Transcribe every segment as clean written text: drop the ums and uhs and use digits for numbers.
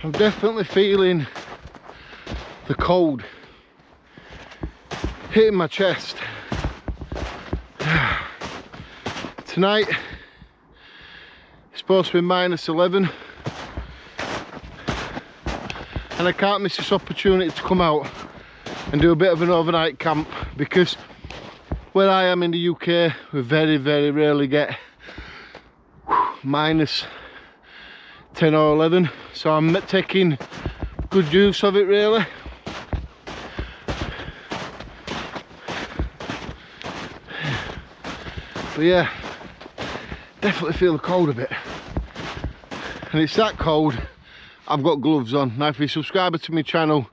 I'm definitely feeling the cold hitting my chest. Tonight it's supposed to be -11, and I can't miss this opportunity to come out and do a bit of an overnight camp, because where I am in the UK we very rarely get -10 or 11, so I'm taking good use of it really. But yeah, definitely feel the cold a bit, and it's that cold I've got gloves on. Now if you're a subscriber to my channel,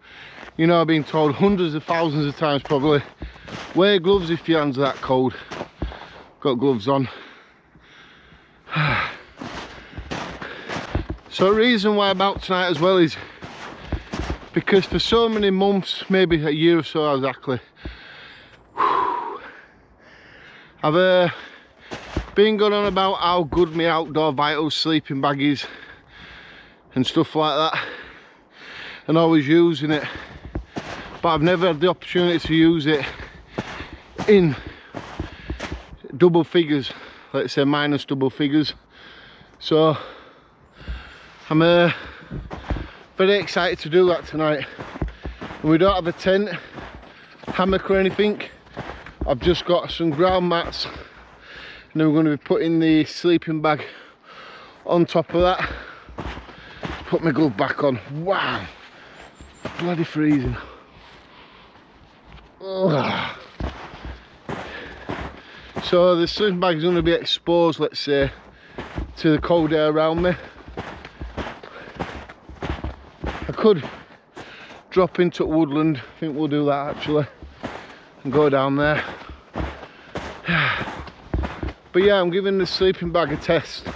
you know I've been told hundreds of thousands of times probably, wear gloves if your hands are that cold. Got gloves on. So the reason why I'm out tonight as well is because for so many months, maybe a year or so exactly, I've been going on about how good my outdoor VITALS sleeping bag is and stuff like that, and always using it, but I've never had the opportunity to use it in double figures, let's say minus double figures. So I'm very excited to do that tonight. And we don't have a tent, hammock or anything. I've just got some ground mats, and then we're going to be putting the sleeping bag on top of that. Put my glove back on. Wow, bloody freezing. Ugh. So the sleeping bag is going to be exposed, let's say, to the cold air around me. I could drop into woodland, I think we'll do that actually, and go down there. But yeah, I'm giving the sleeping bag a test,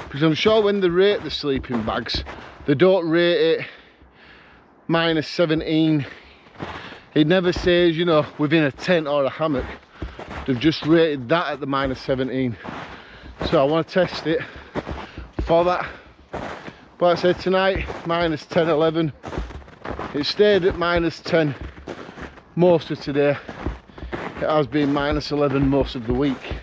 because I'm sure when they rate the sleeping bags, they don't rate it -17. It never says, you know, within a tent or a hammock. They've just rated that at the -17. So I want to test it for that. But like I said, tonight -10, 11. It stayed at -10 most of today. It has been -11 most of the week.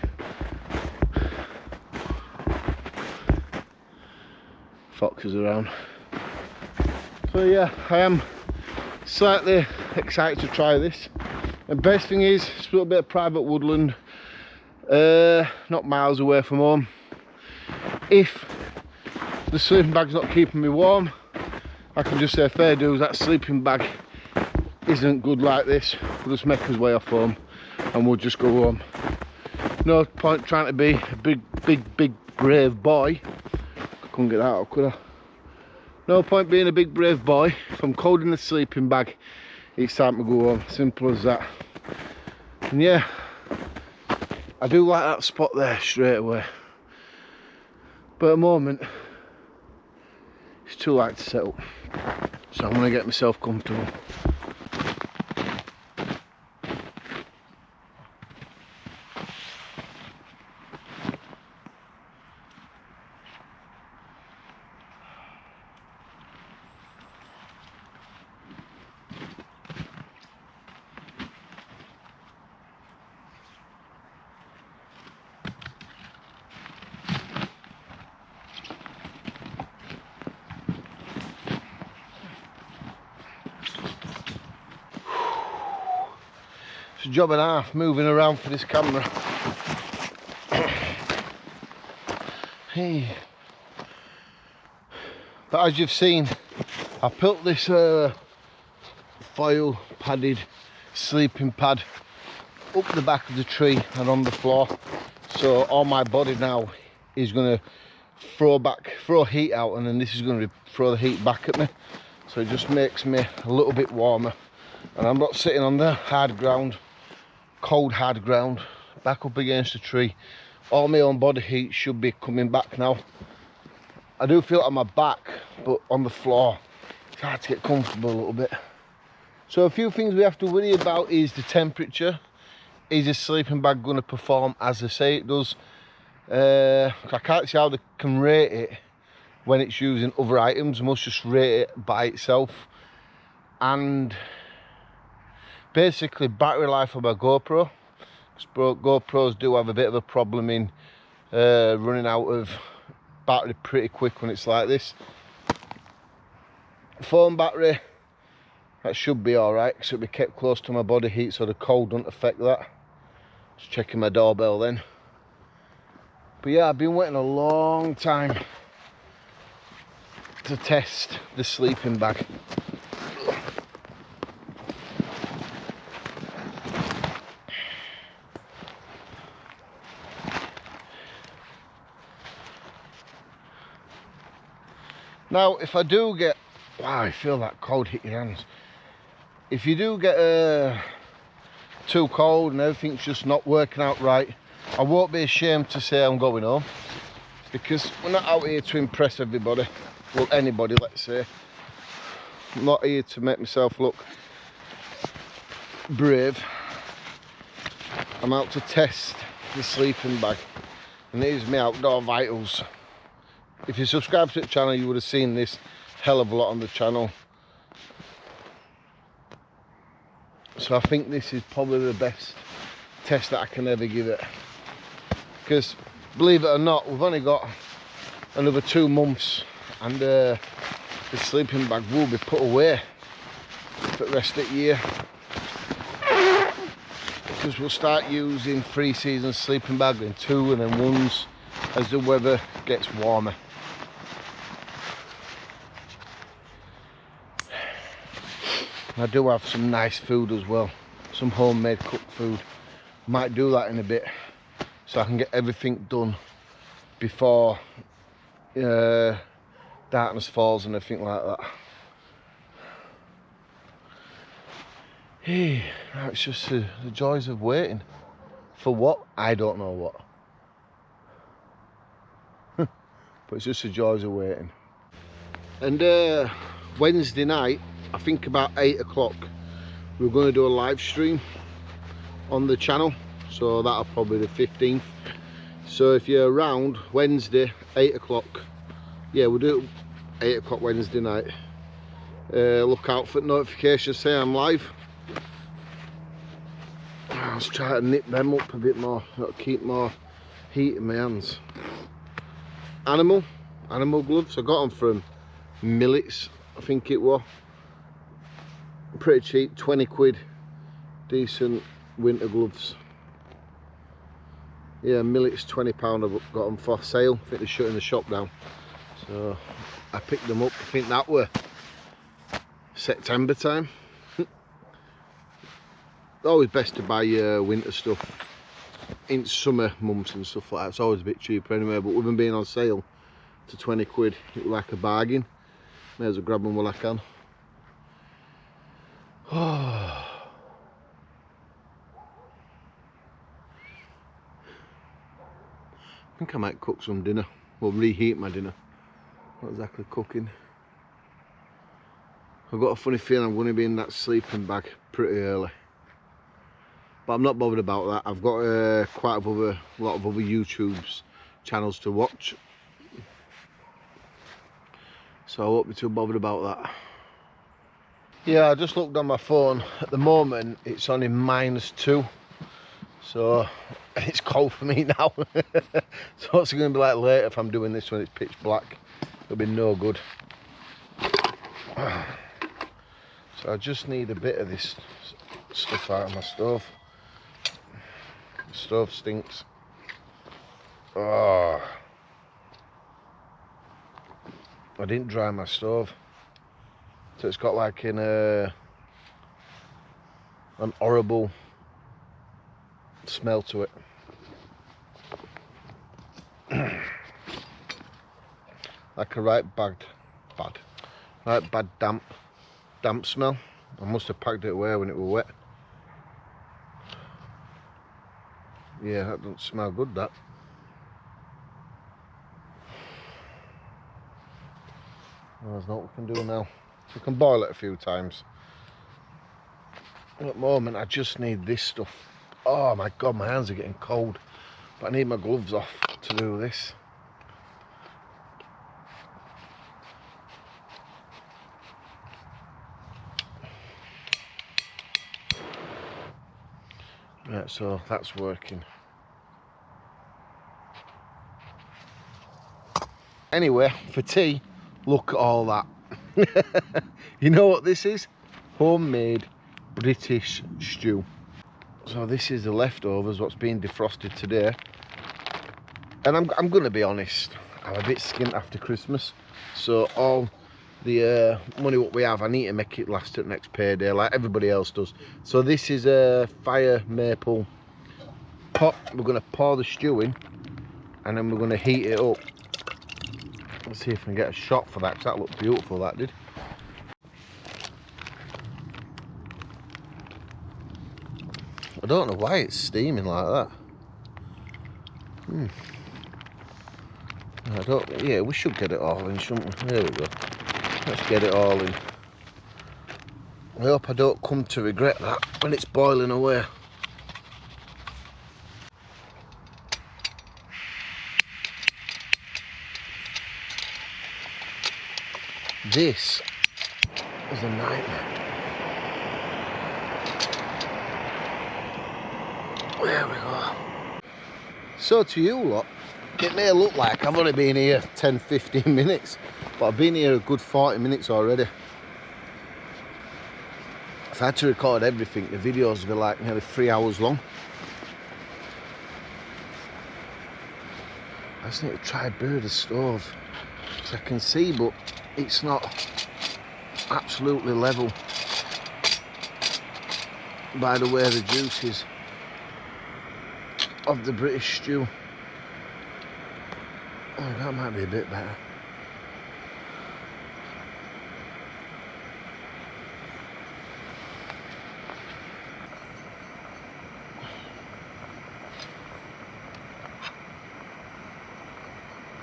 Foxes around. So yeah, I am slightly excited to try this. The best thing is it's a little bit of private woodland, not miles away from home. If the sleeping bag's not keeping me warm, I can just say fair dues, that sleeping bag isn't good like this. We'll just make us way off home and we'll just go home. No point trying to be a big brave boy. I couldn't get that out, could I? No point being a big brave boy. If I'm cold in the sleeping bag, it's time to go home. Simple as that. And yeah, I do like that spot there straight away, but at the moment it's too light to set up, so I'm going to get myself comfortable. It's a job and a half moving around for this camera. Hey. But as you've seen, I built this foil padded sleeping pad up the back of the tree and on the floor, so all my body now is going to throw heat out, and then this is going to throw the heat back at me, so it just makes me a little bit warmer, and I'm not sitting on the hard ground, cold hard ground, back up against the tree. All my own body heat should be coming back now. I do feel it on my back, but on the floor it's hard to get comfortable a little bit. So a few things we have to worry about is the temperature. Is this sleeping bag going to perform as they say it does? I can't see how they can rate it when it's using other items. I must just rate it by itself. And basically battery life of my GoPro, because GoPros do have a bit of a problem in running out of battery pretty quick when it's like this. Phone battery, that should be alright, because it'll be kept close to my body heat so the cold don't affect that. Just checking my doorbell then. But yeah, I've been waiting a long time to test the sleeping bag. Now, if I do get, wow, I feel that cold hit your hands. If you do get too cold and everything's just not working out right, I won't be ashamed to say I'm going home, because we're not out here to impress everybody, well, anybody, let's say. I'm not here to make myself look brave. I'm out to test the sleeping bag, and it is my Outdoor Vitals. If you subscribe to the channel, you would have seen this hell of a lot on the channel. So I think this is probably the best test that I can ever give it. Because believe it or not, we've only got another 2 months and the sleeping bag will be put away for the rest of the year. Because we'll start using 3 season sleeping bag, and 2 and then 1s as the weather gets warmer. I do have some nice food as well, some homemade cooked food. Might do that in a bit so I can get everything done before darkness falls and everything like that. Hey, it's just the joys of waiting. For what? I don't know what. But it's just the joys of waiting. And Wednesday night, I think about 8 o'clock, we're going to do a live stream on the channel, so that'll probably be the 15th. So if you're around Wednesday 8 o'clock, yeah, we'll do it 8 o'clock Wednesday night. Look out for notifications, say I'm live. I'll try to nip them up a bit more, that'll keep more heat in my hands. Animal gloves, I got them from Millets, I think it was. Pretty cheap, 20 quid, decent winter gloves. Yeah, Millets, £20 I've got them for sale. I think they're shutting the shop down, so I picked them up. I think that were September time. Always best to buy winter stuff in summer months and stuff like that. It's always a bit cheaper anyway, but with them being on sale to 20 quid, it was like a bargain. May as well grab them while I can. I think I might cook some dinner, well, reheat my dinner, not exactly cooking. I've got a funny feeling I'm going to be in that sleeping bag pretty early, but I'm not bothered about that. I've got quite a lot of other YouTube channels to watch, so I won't be too bothered about that. Yeah, I just looked on my phone. At the moment it's only -2, so it's cold for me now. So what's it going to be like later if I'm doing this when it's pitch black? It'll be no good. So I just need a bit of this stuff out of my stove. The stove stinks. Oh, I didn't dry my stove, so it's got like an horrible smell to it. Like a right bad damp smell. I must have packed it away when it was wet. Yeah, that doesn't smell good, that. Well, there's not what we can do now. We can boil it a few times. At the moment I just need this stuff. Oh my god, my hands are getting cold, but I need my gloves off to do this. Right, so that's working. Anyway, for tea, look at all that. You know what this is? Homemade British stew. So this is the leftovers, what's being defrosted today. And I'm going to be honest, I'm a bit skint after Christmas. So all the money what we have, I need to make it last at next payday like everybody else does. So this is a fire maple pot. We're going to pour the stew in and then we're going to heat it up. Let's see if I can get a shot for that, because that looked beautiful, that did. I don't know why it's steaming like that. I don't, yeah, we should get it all in, shouldn't we? There we go. Let's get it all in. I hope I don't come to regret that when it's boiling away. This is a nightmare. There we go. So to you lot, it may look like I've only been here 10-15 minutes, but I've been here a good 40 minutes already. If I had to record everything, the videos would be like nearly 3 hours long. I just need to try a bit of the stove, because I can see, but it's not absolutely level by the way the juice is of the British stew. Oh, that might be a bit better.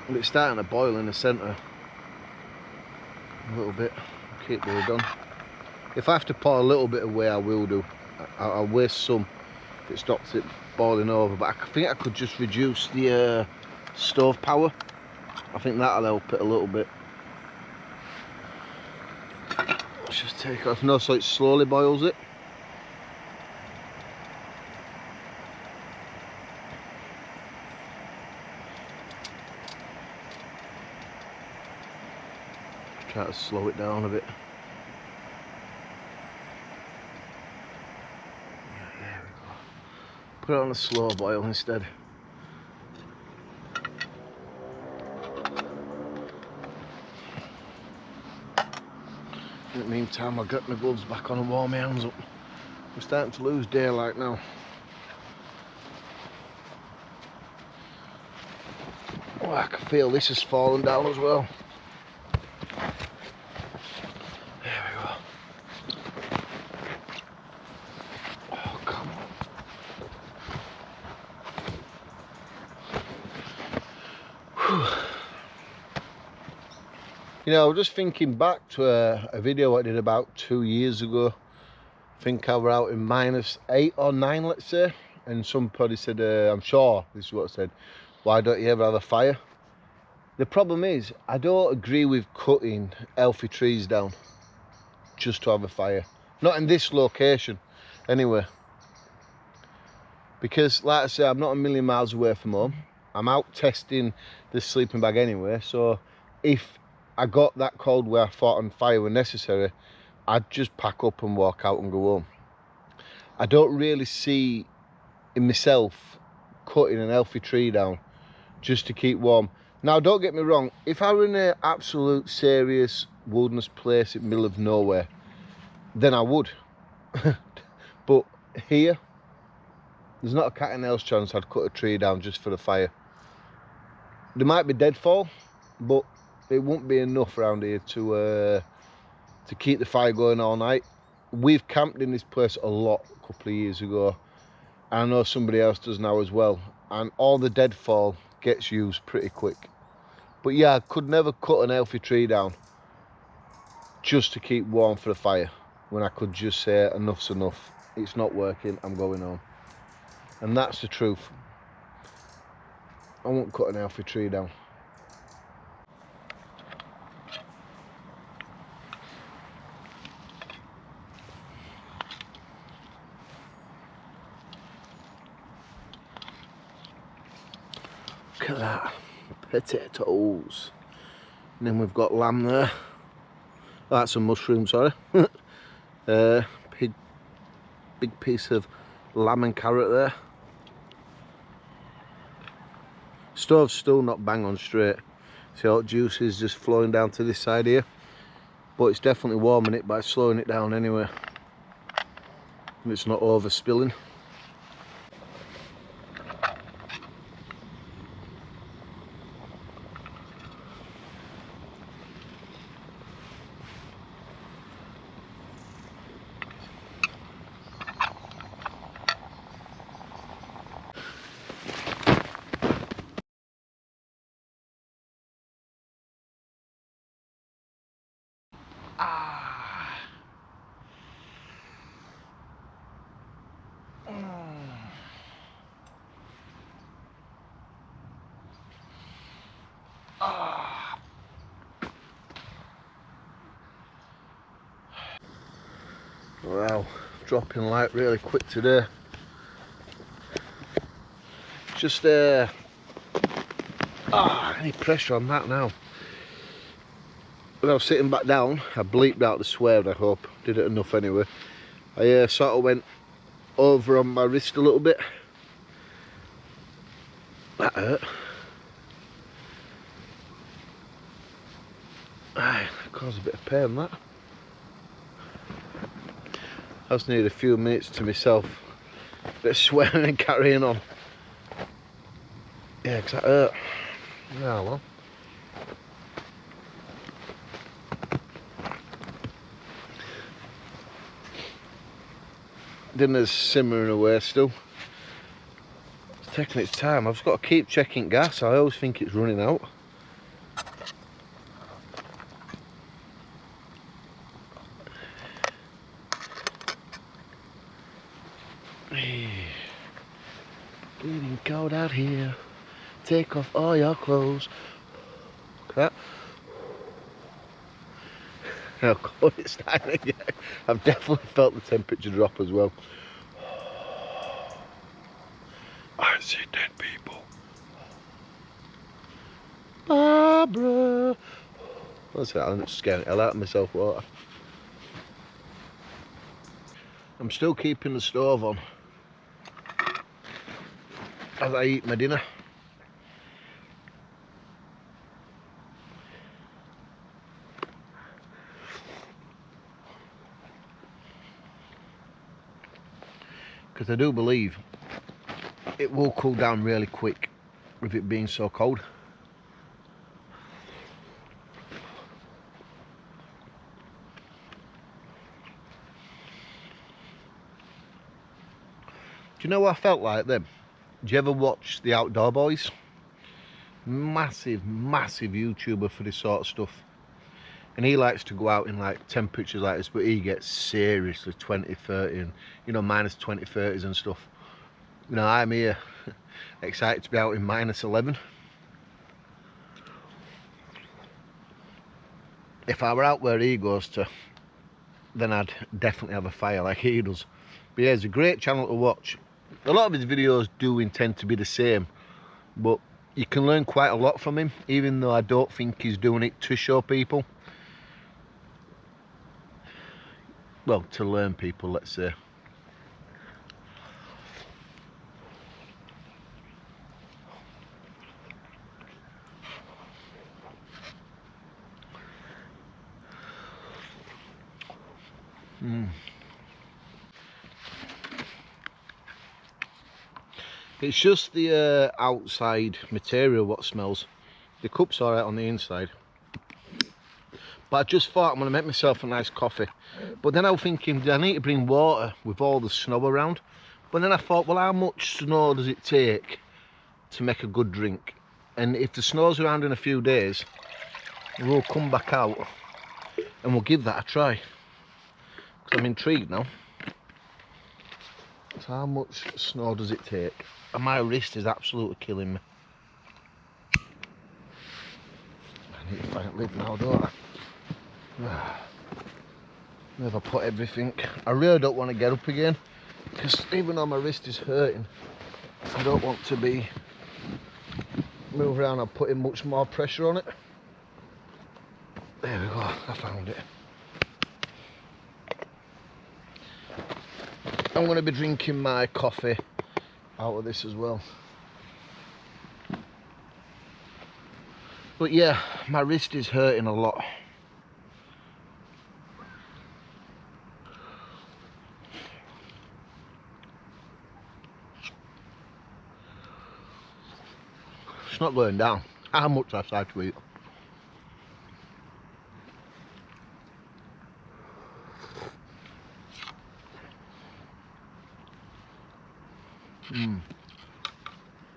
But it's starting to boil in the centre a little bit. Keep the lid on. If I have to pour a little bit away, I will do. I'll waste some if it stops it boiling over, but I think I could just reduce the stove power. I think that'll help it a little bit. Let's just take it off now so it slowly boils it. Just try to slow it down a bit. There we go. Put it on a slow boil instead. In the meantime, I'll get my gloves back on and warm my hands up. We're starting to lose daylight now. Oh, I can feel this has fallen down as well. There we go. Oh, come on. Whew. You know, I was just thinking back to a video I did about 2 years ago. I think I were out in -8 or 9, let's say. And somebody said, I'm sure this is what I said, why don't you ever have a fire? The problem is, I don't agree with cutting healthy trees down just to have a fire. Not in this location, anyway. Because, like I say, I'm not a million miles away from home. I'm out testing the sleeping bag anyway, so if I got that cold where I thought on fire were necessary, I'd just pack up and walk out and go home. I don't really see in myself cutting an healthy tree down just to keep warm. Now, don't get me wrong, if I were in an absolute serious wilderness place in the middle of nowhere, then I would. But here, there's not a cat and hell's chance I'd cut a tree down just for the fire. There might be deadfall, but it won't be enough around here to keep the fire going all night. We've camped in this place a lot a couple of years ago. I know somebody else does now as well, and all the deadfall gets used pretty quick. But yeah, I could never cut an healthy tree down just to keep warm for the fire, when I could just say enough's enough, it's not working, I'm going home. And that's the truth. I won't cut an healthy tree down. Look at that. Potatoes. And then we've got lamb there. Oh, that's a mushroom, sorry. Big piece of lamb and carrot there. Stove's still not bang on straight. See how juice is just flowing down to this side here. But it's definitely warming it by slowing it down anyway. And it's not over spilling. Wow, dropping light really quick today. Just any pressure on that now. When I was sitting back down, I bleeped out the swear, I hope. Did it enough anyway. I sort of went over on my wrist a little bit. That hurt. Aye, caused a bit of pain, that. I just need a few minutes to myself. Bit of swearing and carrying on. Yeah, because that hurt. Yeah, well. Dinner's simmering away still. It's taking its time. I've just got to keep checking gas. I always think it's running out. Getting cold out here. Take off all your clothes. Look at that. How cold it's starting to get. I've definitely felt the temperature drop as well. I see dead people. Barbara. What's that? I'm scaring the hell out of myself. Water. I'm still keeping the stove on as I eat my dinner. Because I do believe it will cool down really quick with it being so cold. Do you know what I felt like then? Do you ever watch The Outdoor Boys? Massive YouTuber for this sort of stuff. And he likes to go out in like temperatures like this, but he gets seriously 20, 30 and, you know, minus 20, 30s and stuff. You know, I'm here excited to be out in minus 11. If I were out where he goes to, then I'd definitely have a fire like he does. But yeah, it's a great channel to watch. A lot of his videos do intend to be the same, but you can learn quite a lot from him, even though I don't think he's doing it to show people. Well, to learn people, let's say. It's just the outside material what smells. The cup's alright on the inside. But I just thought I'm going to make myself a nice coffee. But then I was thinking, do I need to bring water with all the snow around? But then I thought, well, how much snow does it take to make a good drink? And if the snow's around in a few days, we'll come back out and we'll give that a try. Because I'm intrigued now. So how much snow does it take? And my wrist is absolutely killing me. I need to find a lid now, don't I? Never put everything. I really don't want to get up again, because even though my wrist is hurting, I don't want to be move around, I'm putting much more pressure on it. There we go, I found it. I'm going to be drinking my coffee out of this as well. But yeah, my wrist is hurting a lot. It's not going down. How much I start to eat.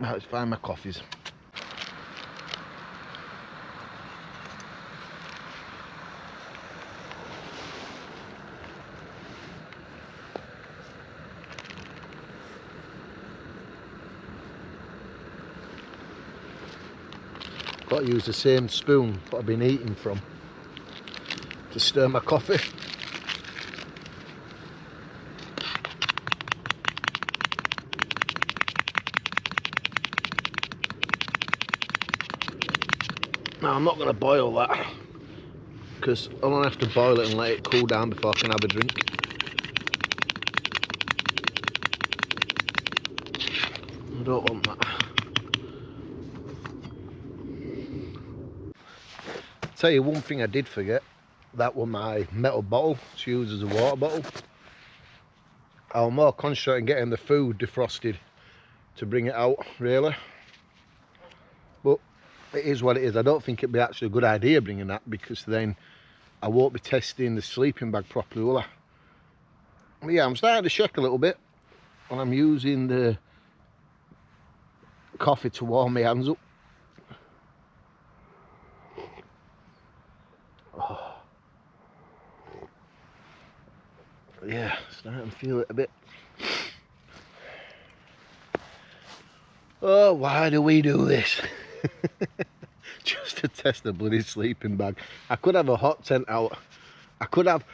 Now let's find my coffees. Got to use the same spoon that I've been eating from to stir my coffee. Now I'm not going to boil that because I'm going to have to boil it and let it cool down before I can have a drink. I don't want that. Tell you one thing I did forget, that was my metal bottle to use as a water bottle. I was more concentrating on getting the food defrosted to bring it out, really. But it is what it is. I don't think it'd be actually a good idea bringing that, because then I won't be testing the sleeping bag properly, will I? But yeah, I'm starting to shake a little bit, and I'm using the coffee to warm my hands up. Oh. Yeah, starting to feel it a bit. Oh, why do we do this? Just to test the bloody sleeping bag. I could have a hot tent out. I could have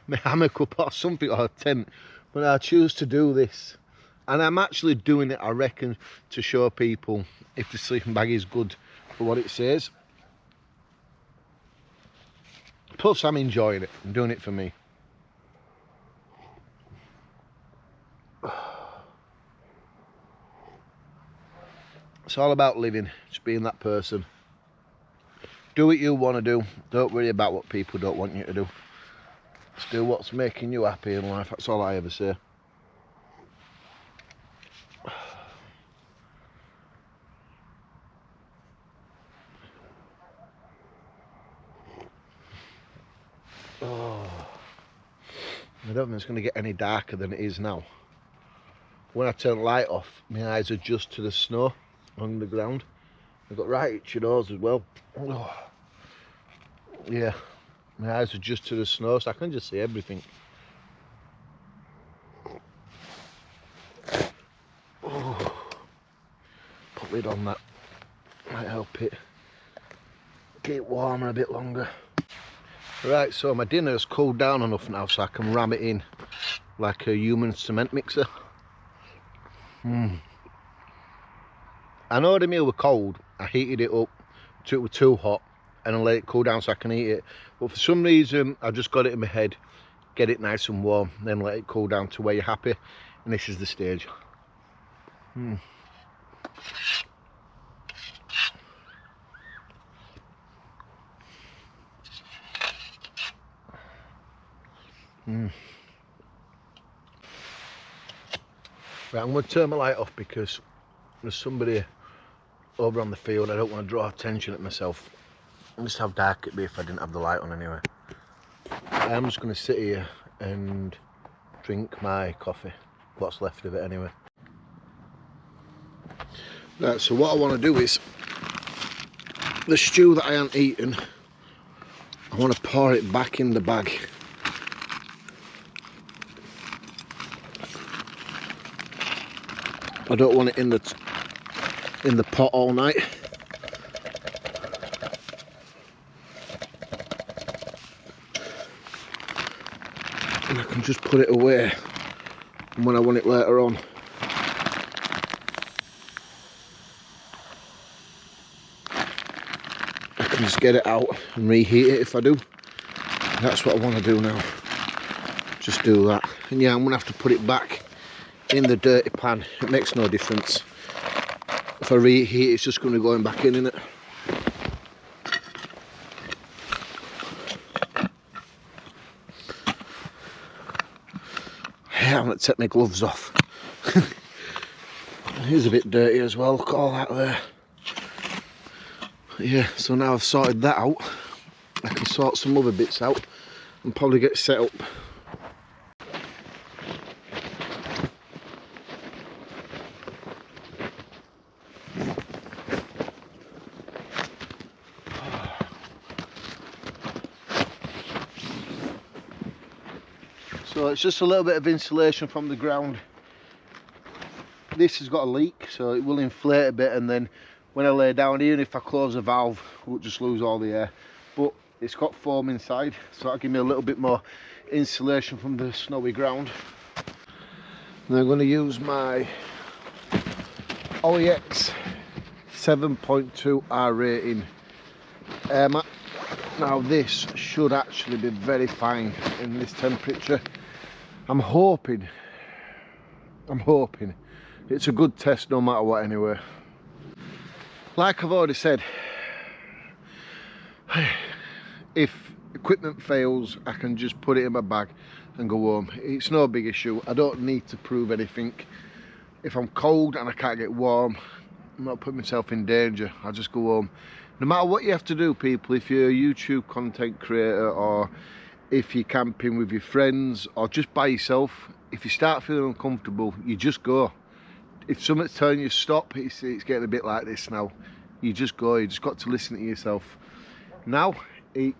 my hammock up or something, or a tent, but I choose to do this. And I'm actually doing it, I reckon, to show people if the sleeping bag is good for what it says. Plus, I'm enjoying it. I'm doing it for me. It's all about living, just being that person. Do what you want to do. Don't worry about what people don't want you to do. Just do what's making you happy in life. That's all I ever say. Oh, I don't think it's going to get any darker than it is now. When I turn the light off, my eyes adjust to the snow on the ground. I've got right itchy nose as well. Oh. Yeah, my eyes adjust to the snow, so I can just see everything. Oh. Put lid on that. Might help it keep warmer a bit longer. Right, so my dinner's cooled down enough now so I can ram it in like a human cement mixer. I know the meal was cold. I heated it up till it was too hot and I let it cool down so I can eat it. But for some reason, I just got it in my head, get it nice and warm, then let it cool down to where you're happy. And this is the stage. Right, I'm going to turn my light off because there's somebody over on the field. I don't want to draw attention at myself. Just how dark it'd be if I didn't have the light on anyway. I'm just going to sit here and drink my coffee, what's left of it anyway. Right, so what I want to do is, the stew that I haven't eaten, I want to pour it back in the bag. I don't want it in the pot all night. And I can just put it away when I want it later on. can just get it out and reheat it if I do. That's what I want to do now. Just do that. And yeah, I'm going to have to put it back in the dirty pan. It makes no difference. If I reheat it, it's just going to be going back in it. Yeah, I'm going to take my gloves off. Here's a bit dirty as well, look at all that there. Yeah, so now I've sorted that out, I can sort some other bits out and probably get set up. So it's just a little bit of insulation from the ground. This has got a leak, so it will inflate a bit, and then when I lay down, even if I close the valve, we'll just lose all the air. But it's got foam inside, so that'll give me a little bit more insulation from the snowy ground. And I'm going to use my OEX 7.2 R rating air mat. Now this should actually be very fine in this temperature. I'm hoping it's a good test no matter what anyway. Like I've already said, if equipment fails, I can just put it in my bag and go home. It's no big issue. I don't need to prove anything. If I'm cold and I can't get warm, I'm not putting myself in danger. I'll just go home. No matter what you have to do, people, if you're a YouTube content creator or if you're camping with your friends or just by yourself, if you start feeling uncomfortable, you just go. If someone's telling you stop, it's getting a bit like this now. You just go, you just got to listen to yourself. Now, I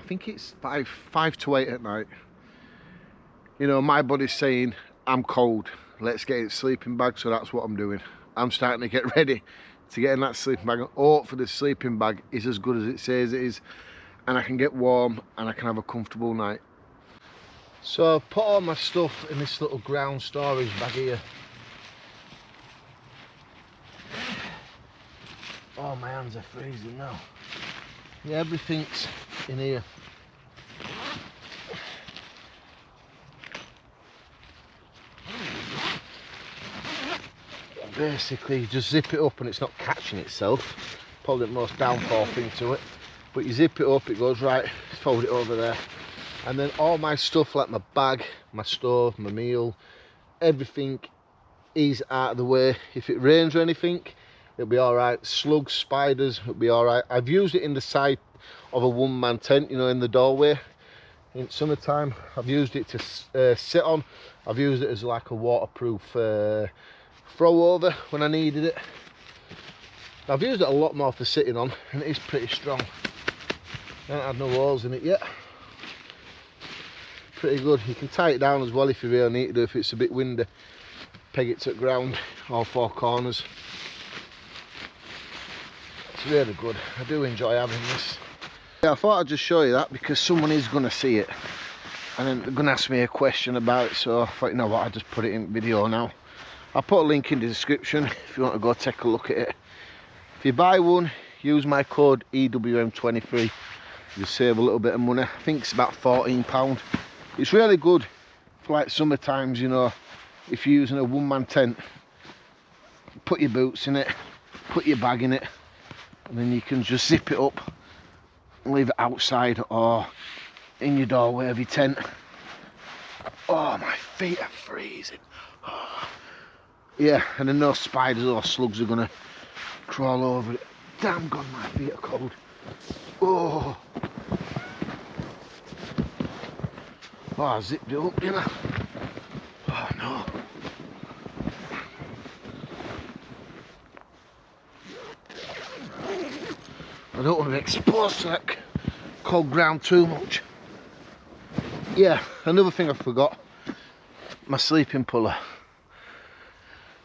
think it's 5 to 8 at night. You know, my body's saying, I'm cold, let's get in sleeping bag, so that's what I'm doing. I'm starting to get ready to get in that sleeping bag. Hope for the sleeping bag is as good as it says it is, and I can get warm and I can have a comfortable night. So I've put all my stuff in this little ground storage bag here. Oh, my hands are freezing now. Yeah, everything's in here. Basically, you just zip it up and it's not catching itself. Probably the most downfall thing to it. But you zip it up, it goes right, fold it over there. And then all my stuff, like my bag, my stove, my meal, everything is out of the way. If it rains or anything, it'll be all right. Slugs, spiders, it'll be all right. I've used it in the side of a one-man tent, you know, in the doorway. In summertime, I've used it to sit on. I've used it as like a waterproof throw over when I needed it. I've used it a lot more for sitting on, and it is pretty strong. I haven't had no holes in it yet. Pretty good. You can tie it down as well if you really need to, if it's a bit windy. Peg it to the ground, all four corners. It's really good. I do enjoy having this. Yeah, I thought I'd just show you that because someone is going to see it and then they're going to ask me a question about it, so I thought, you know what, I'll just put it in video now. I'll put a link in the description if you want to go take a look at it. If you buy one, use my code EWM23. You'll save a little bit of money. I think it's about £14. It's really good for like summer times, you know, if you're using a one-man tent. Put your boots in it, put your bag in it, and then you can just zip it up and leave it outside or in your doorway of your tent. Oh, my feet are freezing. Oh. Yeah, and then no spiders or slugs are gonna crawl over it. Damn God, my feet are cold. Oh, I zipped it up, didn't I? Oh no. I don't want to be exposed to that cold ground too much. Yeah, another thing I forgot, my sleeping puller.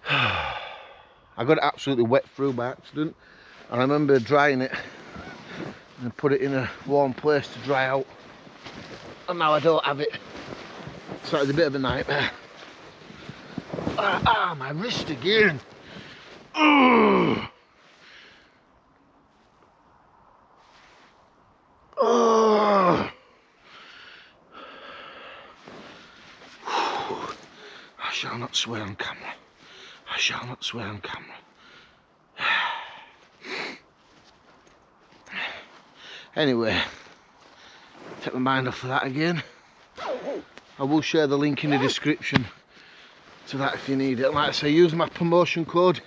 I got it absolutely wet through by accident, and I remember drying it and put it in a warm place to dry out, and now I don't have it, so it's a bit of a nightmare. My wrist again. shall not swear on camera. I shall not swear on camera. Anyway, take my mind off of that again. I will share the link in the description to that if you need it. Like I say, use my promotion code.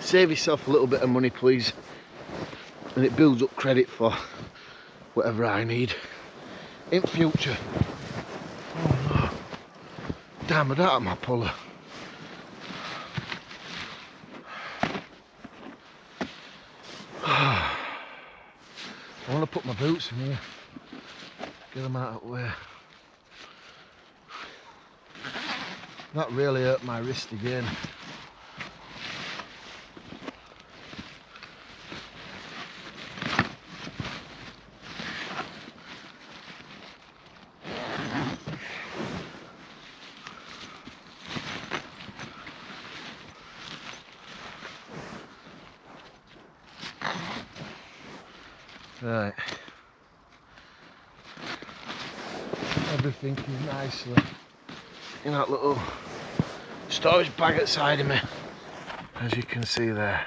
Save yourself a little bit of money, please. And it builds up credit for whatever I need in future. Oh no. Damn, I don't have my puller. I want to put my boots in here. Get them out of the way. That really hurt my wrist again. Right. Everything is nicely in that little storage bag at the side of me, as you can see there.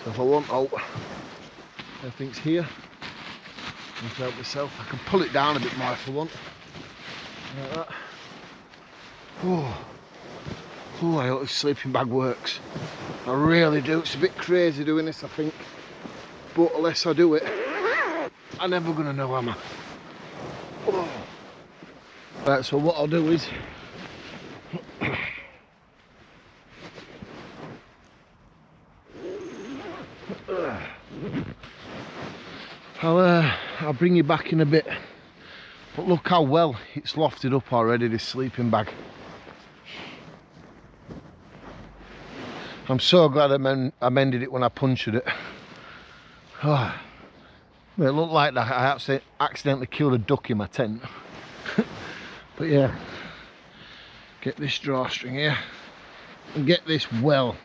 So if I want out, everything's here. I can help myself. I can pull it down a bit more if I want. Like that. Oh, I hope this sleeping bag works. I really do. It's a bit crazy doing this, I think. But unless I do it, I'm never going to know, am I? Oh. Right, so what I'll do is I'll bring you back in a bit. But look how well it's lofted up already, this sleeping bag. I'm so glad I mended it when I punctured it. Oh, it looked like that I accidentally killed a duck in my tent. But yeah, get this drawstring here and get this well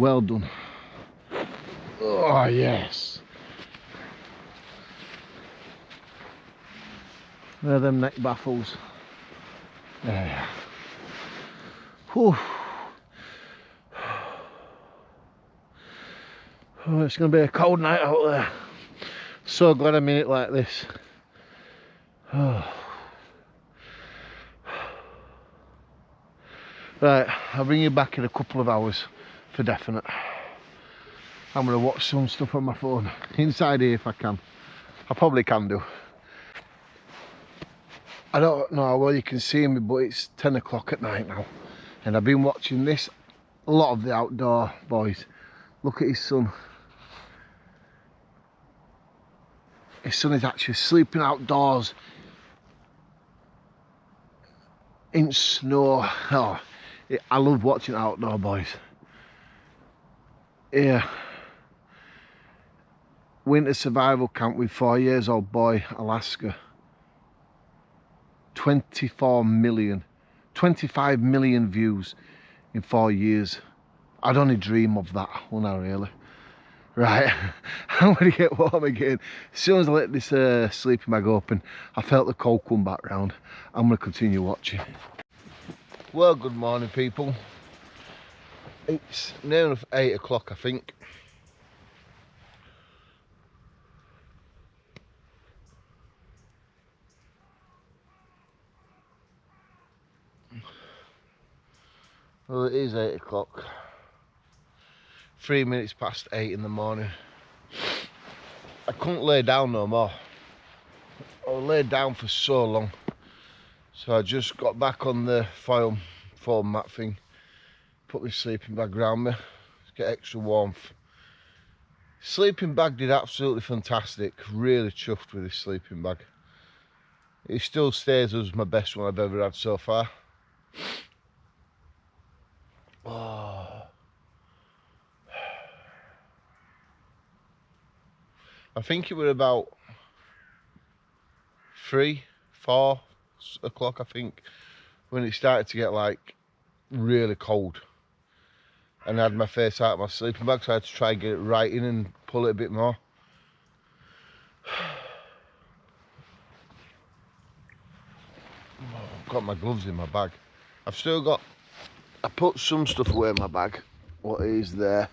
done. Oh yes. There are them neck baffles. There. Whew. Oh, it's going to be a cold night out there. So glad I'm in it like this. Oh. Right, I'll bring you back in a couple of hours for definite. I'm going to watch some stuff on my phone inside here if I can. I probably can do. I don't know how well you can see me, but it's 10 o'clock at night now. And I've been watching this, a lot of the outdoor boys. Look at his son. His son is actually sleeping outdoors in snow. Oh, I love watching outdoor boys. Yeah. Winter survival camp with 4-year-old boy, Alaska. 25 million views in 4 years. I'd only dream of that, wouldn't I really? Right, I'm going to get warm again. As soon as I let this sleeping bag open, I felt the cold come back round. I'm going to continue watching. Well, good morning people. It's near enough 8 o'clock I think. Well, it is 8 o'clock. 3 minutes past 8 in the morning. I couldn't lay down no more. I laid down for so long. So I just got back on the foam mat thing. Put my sleeping bag around me. Get extra warmth. Sleeping bag did absolutely fantastic. Really chuffed with this sleeping bag. It still stays as my best one I've ever had so far. Oh. I think it was about 3, 4 o'clock I think when it started to get like really cold, and I had my face out of my sleeping bag, so I had to try and get it right in and pull it a bit more. Oh, I've got my gloves in my bag. I've still got, I put some stuff away in my bag, what is there,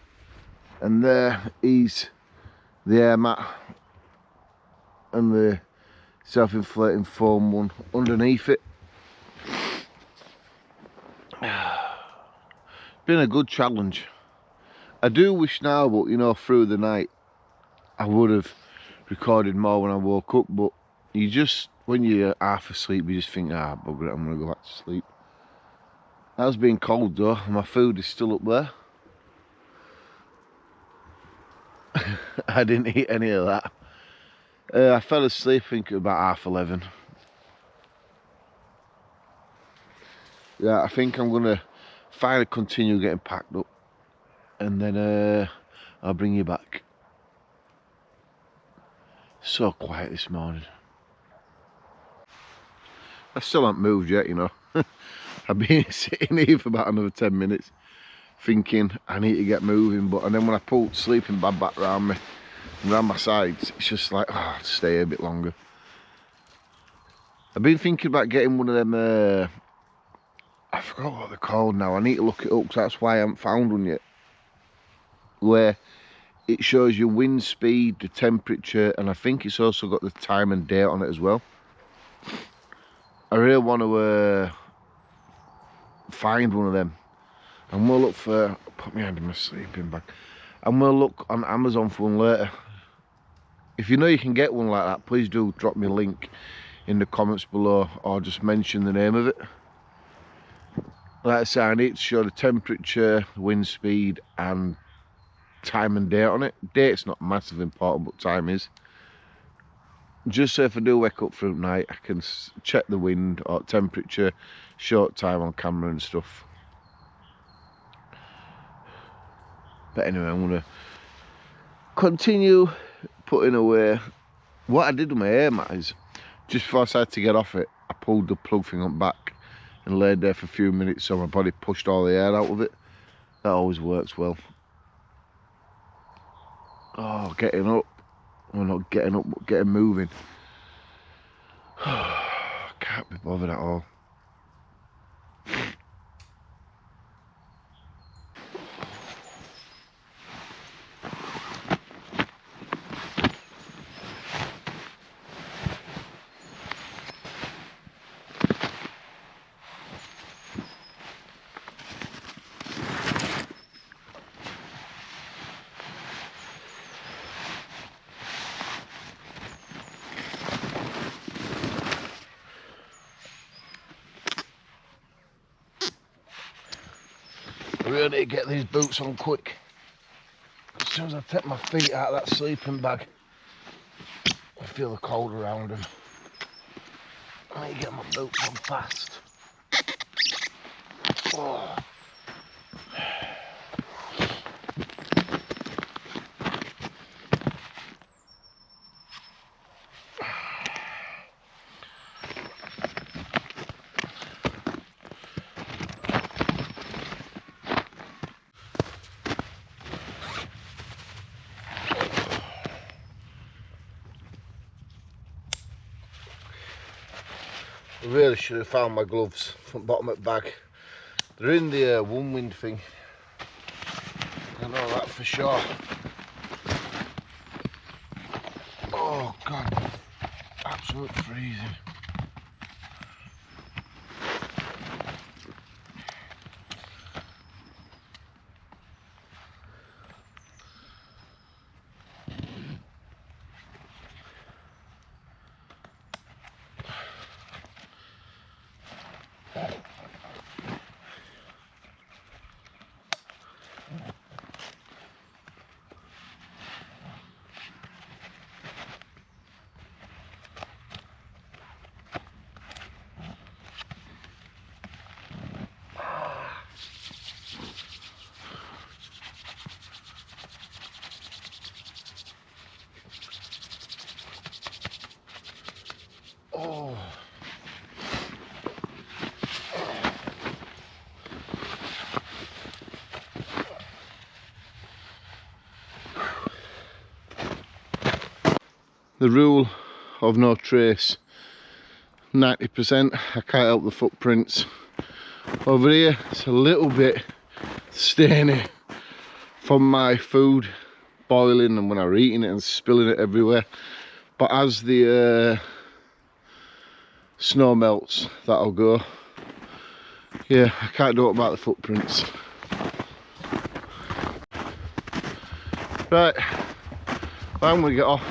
and there is the air mat and the self-inflating foam one underneath it. Been a good challenge. I do wish now, but you know, through the night I would have recorded more when I woke up, but you just, when you're half asleep, you just think, ah, bugger it, I'm gonna go back to sleep. How's been cold though, my food is still up there. I didn't eat any of that. I fell asleep thinking about 11:30. Yeah, I think I'm gonna finally continue getting packed up, and then I'll bring you back. So quiet this morning. I still haven't moved yet, you know. I've been sitting here for about another 10 minutes thinking I need to get moving, and then when I pull the sleeping bag back around me and around my sides, it's just like, oh, I'll stay here a bit longer. I've been thinking about getting one of them, I forgot what they're called now, I need to look it up because that's why I haven't found one yet, where it shows your wind speed, the temperature, and I think it's also got the time and date on it as well. I really want to find one of them. I'm gonna look for, put my hand in my sleeping bag, I'm gonna look on Amazon for one later. If you know you can get one like that, please do drop me a link in the comments below, or just mention the name of it. Like I say, I need to show the temperature, wind speed and time and date on it. Date's not massively important, but time is. Just so if I do wake up through the night, I can check the wind or temperature, short time on camera and stuff. But anyway, I'm gonna continue putting away. What I did with my air mat is, just before I started to get off it, I pulled the plug thing up back and laid there for a few minutes so my body pushed all the air out of it. That always works well. Oh, getting up. Well, not getting up, but getting moving. Can't be bothered at all. I really need to get these boots on quick. As soon as I take my feet out of that sleeping bag, I feel the cold around them. I need to get my boots on fast. Oh. I really should have found my gloves from the bottom of the bag. They're in the one wind thing. I know that for sure. Oh God, absolute freezing. Oh. The rule of no trace, 90%. I can't help the footprints Over here, it's a little bit stainy from my food boiling and when I were eating it and spilling it everywhere. But as the snow melts, that'll go. Yeah, I can't do it about the footprints. Right, I'm gonna get off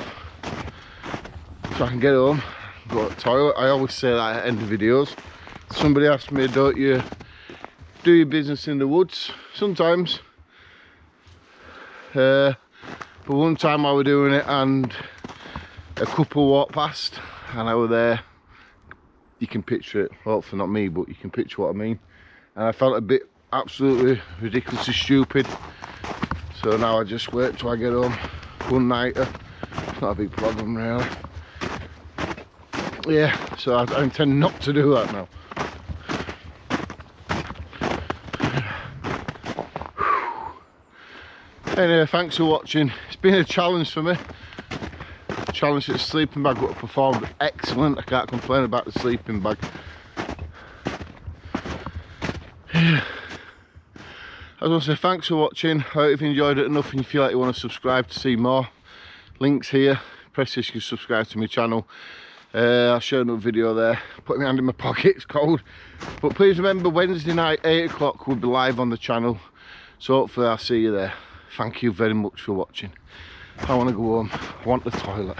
so I can get home, go to the toilet. I always say that at the end of videos. Somebody asked me, don't you do your business in the woods? Sometimes. But one time I was doing it and a couple walked past and I was there. You can picture it, hopefully not me, but you can picture what I mean. And I felt a bit absolutely ridiculously stupid. So now I just wait till I get home. One nighter, it's not a big problem really. Yeah, so I intend not to do that now. Anyway, thanks for watching. It's been a challenge for me. Challenge at the sleeping bag would have performed excellent. I can't complain about the sleeping bag. Yeah. I want to say thanks for watching. I hope you've enjoyed it enough and you feel like you want to subscribe to see more. Links here. Press this, you can subscribe to my channel. I'll show another video there. Put my hand in my pocket, it's cold. But please remember, Wednesday night 8 o'clock we'll be live on the channel. So hopefully I'll see you there. Thank you very much for watching. I want to go home. I want the toilet.